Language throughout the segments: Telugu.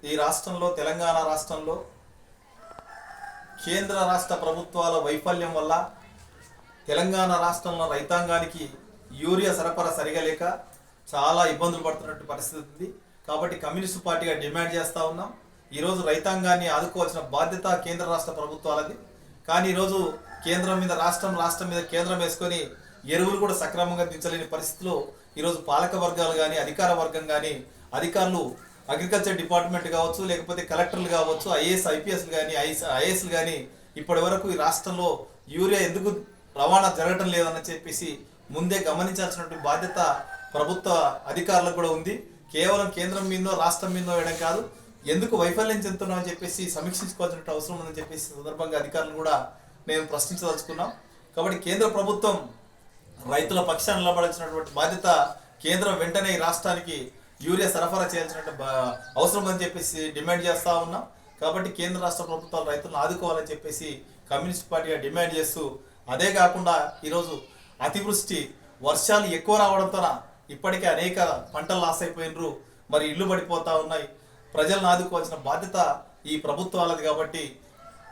ఈ రాష్ట్రంలో తెలంగాణ రాష్ట్రంలో కేంద్ర రాష్ట్ర ప్రభుత్వాల వైఫల్యం వల్ల తెలంగాణ రాష్ట్రంలో రైతాంగానికి యూరియా సరఫరా సరిగా లేక చాలా ఇబ్బందులు పడుతున్నట్టు పరిస్థితి ఉంది. కాబట్టి కమ్యూనిస్టు పార్టీగా డిమాండ్ చేస్తూ ఉన్నాం. ఈరోజు రైతాంగాన్ని ఆదుకోవాల్సిన బాధ్యత కేంద్ర రాష్ట్ర ప్రభుత్వాలది. కానీ ఈరోజు కేంద్రం మీద రాష్ట్రం, రాష్ట్రం మీద కేంద్రం వేసుకొని ఎరువులు కూడా సక్రమంగా దించలేని పరిస్థితిలో ఈరోజు పాలక వర్గాలు కానీ అధికార వర్గం కానీ అధికారులు అగ్రికల్చర్ డిపార్ట్మెంట్ కావచ్చు, లేకపోతే కలెక్టర్లు కావచ్చు, ఐఏఎస్ ఐపీఎస్లు కానీ ఐఏఎస్లు కానీ ఇప్పటి వరకు ఈ రాష్ట్రంలో యూరియా ఎందుకు రవాణా జరగటం లేదని చెప్పేసి ముందే గమనించాల్సినటువంటి బాధ్యత ప్రభుత్వ అధికారులకు కూడా ఉంది. కేవలం కేంద్రం మీదో రాష్ట్రం మీదో వేయడం కాదు, ఎందుకు వైఫల్యం చెందుతున్నాం అని చెప్పేసి సమీక్షించుకోవాల్సిన అవసరం ఉందని చెప్పేసి సందర్భంగా అధికారులను కూడా నేను ప్రశ్నించదలుచుకున్నాం. కాబట్టి కేంద్ర ప్రభుత్వం రైతుల పక్షాన్ని నిలబడాల్సినటువంటి బాధ్యత కేంద్రం వెంటనే ఈ రాష్ట్రానికి యూరియా సరఫరా చేయాల్సిన అవసరం అని చెప్పేసి డిమాండ్ చేస్తూ ఉన్నాం. కాబట్టి కేంద్ర రాష్ట్ర ప్రభుత్వాలు రైతులను ఆదుకోవాలని చెప్పేసి కమ్యూనిస్ట్ పార్టీగా డిమాండ్ చేస్తూ, అదే కాకుండా ఈరోజు అతివృష్టి వర్షాలు ఎక్కువ రావడంతో ఇప్పటికే అనేక పంటలు లాస్ అయిపోయినరు, మరి ఇల్లు పడిపోతూ ఉన్నాయి. ప్రజలను ఆదుకోవాల్సిన బాధ్యత ఈ ప్రభుత్వాలది. కాబట్టి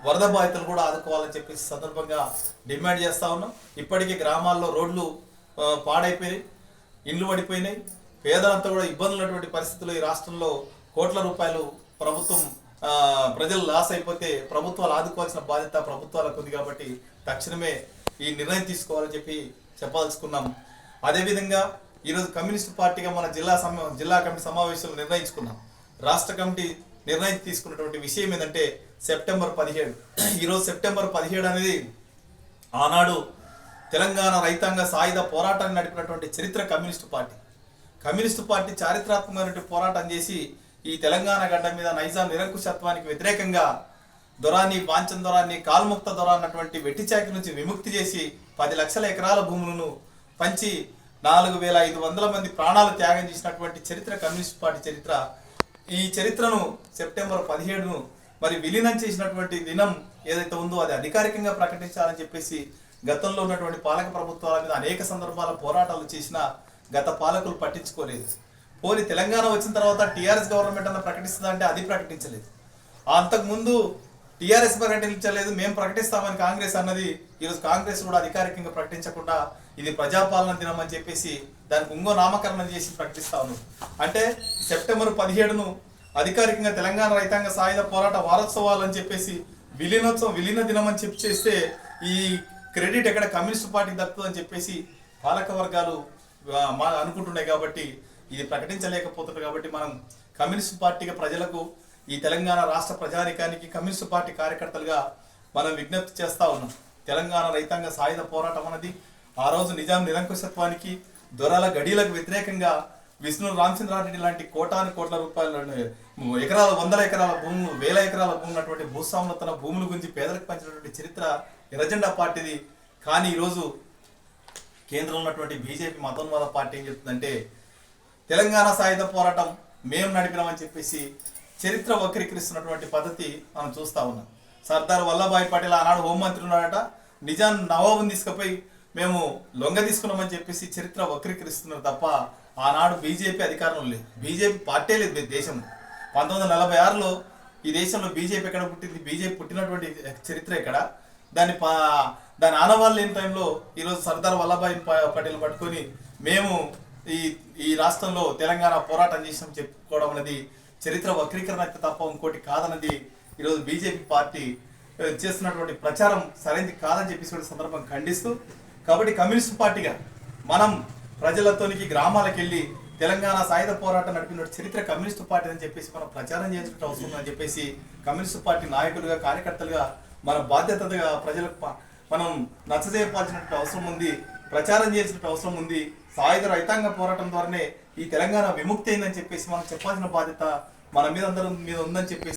వరద బాధితులు కూడా ఆదుకోవాలని చెప్పేసి సందర్భంగా డిమాండ్ చేస్తూ ఉన్నాం. ఇప్పటికీ గ్రామాల్లో రోడ్లు పాడైపోయినాయి, ఇండ్లు పడిపోయినాయి, పేదలంతా కూడా ఇబ్బందులు ఉన్నటువంటి పరిస్థితుల్లో ఈ రాష్ట్రంలో కోట్ల రూపాయలు ప్రభుత్వం ప్రజలు లాస్ అయిపోతే ప్రభుత్వాలు ఆదుకోవాల్సిన బాధ్యత ప్రభుత్వాలకు ఉంది. కాబట్టి తక్షణమే ఈ నిర్ణయం తీసుకోవాలని చెప్పి చెప్పదలుచుకున్నాం. అదేవిధంగా ఈరోజు కమ్యూనిస్ట్ పార్టీగా మన జిల్లా కమిటీ సమావేశంలో నిర్ణయించుకున్నాం. రాష్ట్ర కమిటీ నిర్ణయం తీసుకున్నటువంటి విషయం ఏంటంటే సెప్టెంబర్ 17. ఈరోజు సెప్టెంబర్ 17 అనేది ఆనాడు తెలంగాణ రైతాంగ సాయుధ పోరాటాన్ని నడిపినటువంటి చరిత్ర కమ్యూనిస్టు పార్టీ చారిత్రాత్మకమైన పోరాటం చేసి ఈ తెలంగాణ గడ్డ మీద నైజాం నిరంకుశత్వానికి వ్యతిరేకంగా దొరాన్ని, వాంఛన్ దొరాన్ని, కాల్ముక్త దొర అన్నటువంటి వెట్టిచాకి నుంచి విముక్తి చేసి 10 లక్షల ఎకరాల భూములను పంచి 4,500 మంది ప్రాణాలు త్యాగం చేసినటువంటి చరిత్ర కమ్యూనిస్ట్ పార్టీ చరిత్ర. ఈ చరిత్రను సెప్టెంబర్ 17ను మరి విలీనం చేసినటువంటి దినం ఏదైతే ఉందో అది అధికారికంగా ప్రకటించాలని చెప్పేసి గతంలో ఉన్నటువంటి పాలక ప్రభుత్వాల మీద అనేక సందర్భాల పోరాటాలు చేసిన గత పాలకులు పట్టించుకోలేదు. పోనీ తెలంగాణ వచ్చిన తర్వాత టీఆర్ఎస్ గవర్నమెంట్ అన్న ప్రకటిస్తుందంటే అది ప్రకటించలేదు. అంతకుముందు టీఆర్ఎస్ ప్రకటించలేదు, మేము ప్రకటిస్తామని కాంగ్రెస్ అన్నది. ఈరోజు కాంగ్రెస్ కూడా అధికారికంగా ప్రకటించకుండా ఇది ప్రజాపాలన దినం అని చెప్పేసి దానికి ఇంకో నామకరణం చేసి ప్రకటిస్తా ఉన్నాం. అంటే సెప్టెంబర్ 17ను అధికారికంగా తెలంగాణ రైతాంగ సాయుధ పోరాట వారోత్సవాలు అని చెప్పేసి విలీన దినం అని చెప్పి చేస్తే ఈ క్రెడిట్ ఎక్కడ కమ్యూనిస్ట్ పార్టీకి దక్కుతుందని చెప్పేసి పాలక వర్గాలు అనుకుంటున్నాయి. కాబట్టి ఇది ప్రకటించలేకపోతున్నారు. కాబట్టి మనం కమ్యూనిస్ట్ పార్టీగా ప్రజలకు, ఈ తెలంగాణ రాష్ట్ర ప్రజానికానికి కమ్యూనిస్ట్ పార్టీ కార్యకర్తలుగా మనం విజ్ఞప్తి చేస్తూ ఉన్నాం. తెలంగాణ రైతాంగ సాయుధ పోరాటం అన్నది ఆ రోజు నిజాం నిరంకుశత్వానికి, దొరల గడీలకు వ్యతిరేకంగా విష్ణు రామచంద్రారెడ్డి లాంటి కోట్ల రూపాయల ఎకరాల, 100 ఎకరాల భూములు, 1000 ఎకరాల భూములు ఉన్నటువంటి భూస్వాములు తన భూముల గురించి పేదలకు పంచినటువంటి చరిత్ర ఎర్రజెండా పార్టీది. కానీ ఈరోజు కేంద్రంలో ఉన్నటువంటి బీజేపీ మతోన్మాద పార్టీ ఏం చెప్తుందంటే తెలంగాణ సాయుధ పోరాటం మేము నడిపినామని చెప్పేసి చరిత్ర వక్రీకరిస్తున్నటువంటి పద్ధతి మనం చూస్తూ ఉన్నాం. సర్దార్ వల్లభాయ్ పటేల్ ఆనాడు హోంమంత్రి ఉన్నాడట, నిజాం నవాబుని తీసుకుపోయి మేము లొంగ తీసుకున్నామని చెప్పేసి చరిత్ర వక్రీకరిస్తున్నారు తప్ప ఆనాడు బీజేపీ అధికారంలో లేదు, బీజేపీ పార్టీ లేదు దేశంలో. 1946లో ఈ దేశంలో బీజేపీ ఎక్కడ పుట్టింది? బీజేపీ పుట్టినటువంటి చరిత్ర ఎక్కడ? దాని ఆనవాళ్ళు లేని టైంలో ఈరోజు సర్దార్ వల్లభాయ్ పటేల్ పట్టుకొని మేము ఈ రాష్ట్రంలో తెలంగాణ పోరాటం చేసాం చెప్పుకోవడం అనేది చరిత్ర వక్రీకరణ అయితే తప్ప ఇంకోటి కాదన్నది ఈరోజు బీజేపీ పార్టీ చేస్తున్నటువంటి ప్రచారం సరైనది కాదని చెప్పేసి సందర్భం ఖండిస్తూ, కాబట్టి కమ్యూనిస్ట్ పార్టీగా మనం ప్రజలతోనికి గ్రామాలకు వెళ్ళి తెలంగాణ సాయుధ పోరాటం నడిపిన చరిత్ర కమ్యూనిస్ట్ పార్టీ అని చెప్పేసి మనం ప్రచారం చేయాల్సిన అవసరం ఉందని చెప్పేసి కమ్యూనిస్ట్ పార్టీ నాయకులుగా, కార్యకర్తలుగా మన బాధ్యతగా ప్రజలకు మనం నచ్చజేయాల్సిన అవసరం ఉంది, ప్రచారం చేయాల్సిన అవసరం ఉంది. సాయుధ రైతాంగ పోరాటం ద్వారానే ఈ తెలంగాణ విముక్తి అయిందని చెప్పేసి మనం చెప్పాల్సిన బాధ్యత మన మీద అందరం మీద ఉందని చెప్పేసి